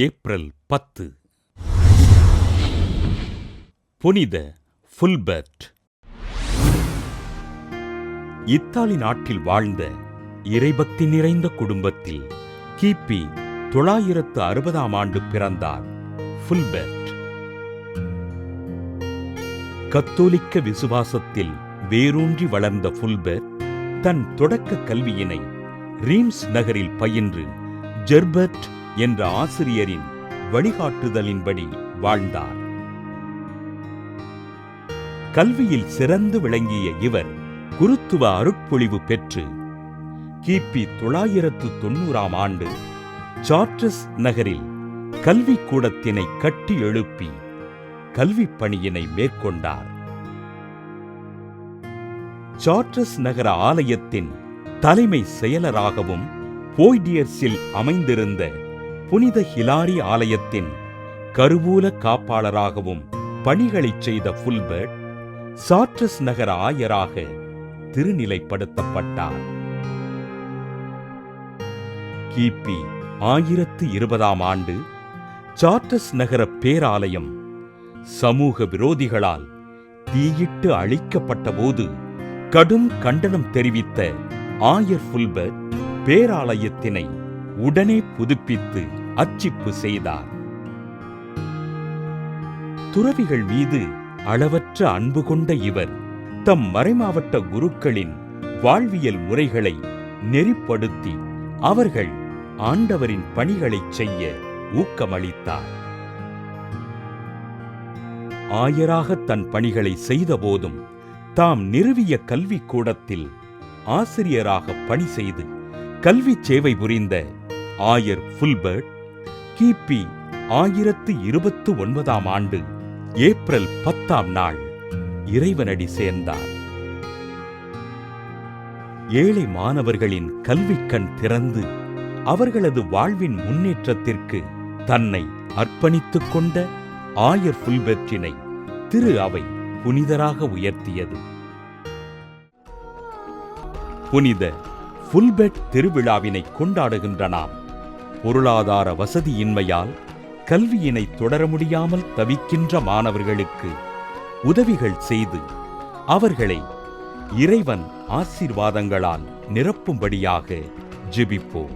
April 10. புனித ஃபுல்பர்ட். Italy நாட்டில் வாழ்ந்த இறைபக்தி நிறைந்த குடும்பத்தில் கிபி 960ஆம் ஆண்டு பிறந்தார் ஃபுல்பர்ட். கத்தோலிக்க விசுவாசத்தில் வேரூன்றி வளர்ந்த ஃபுல்பர்ட் தன் தொடக்க கல்வியினை ரீம்ஸ் நகரில் பயின்று ஜெர்பர்ட் என்ற ஆசிரியரின் வழிகாட்டுதலின்படி வாழ்ந்தார். கல்வியில் சிறந்து விளங்கிய இவர் குருத்துவ அருட்பொழிவு பெற்று கிபி 990ஆம் ஆண்டு சார்ட்ரஸ் நகரில் கல்விக்கூடத்தினை கட்டி எழுப்பி கல்விப் பணியினை மேற்கொண்டார். சார்ட்ரஸ் நகர ஆலயத்தின் தலைமை செயலராகவும் போய்டியர்ஸில் அமைந்திருந்த புனித ஹிலாரி ஆலயத்தின் கருவூல காப்பாளராகவும் பணிகளைச் செய்த ஃபுல்பர்ட் சார்ட்ரஸ் நகர ஆயராக திருநிலைப்படுத்தப்பட்டார். கிபி 1020ஆம் ஆண்டு சார்ட்ரஸ் நகர பேராலயம் சமூக விரோதிகளால் தீயிட்டு அழிக்கப்பட்டபோது கடும் கண்டனம் தெரிவித்த ஆயர் ஃபுல்பர்ட் பேராலயத்தினை உடனே புதுப்பித்து அர்ச்சிப்பு செய்தார். துறவிகள் மீது அளவற்ற அன்பு கொண்ட இவர் தம் மறைமாவட்ட குருக்களின் வாழ்வியல் முறைகளை நெறிப்படுத்தி அவர்கள் ஆண்டவரின் பணிகளைச் செய்ய ஊக்கமளித்தார். ஆயராக தன் பணிகளை செய்தபோதும் தாம் நிறுவிய கல்விக்கூடத்தில் ஆசிரியராக பணி செய்து கல்வி சேவை புரிந்த ஆயர் ஃபுல்பர்ட் கிபி 1029ஆம் ஆண்டு ஏப்ரல் 10ஆம் நாள் இறைவனடி சேர்ந்தார். ஏழை மாணவர்களின் கல்விக்கண் திறந்து அவர்களது வாழ்வின் முன்னேற்றத்திற்கு தன்னை அர்ப்பணித்துக் கொண்ட ஆயர் ஃபுல்பர்ட்டினை திரு அவை புனிதராக உயர்த்தியது. புனித ஃபுல்பர்ட் திருவிழாவினை கொண்டாடுகின்ற நாம் பொருளாதார வசதியின்மையால் கல்வியினை தொடர முடியாமல் தவிக்கின்ற மாணவர்களுக்கு உதவிகள் செய்து அவர்களை இறைவன் ஆசீர்வாதங்களால் நிரப்பும்படியாக ஜெபிப்போம்.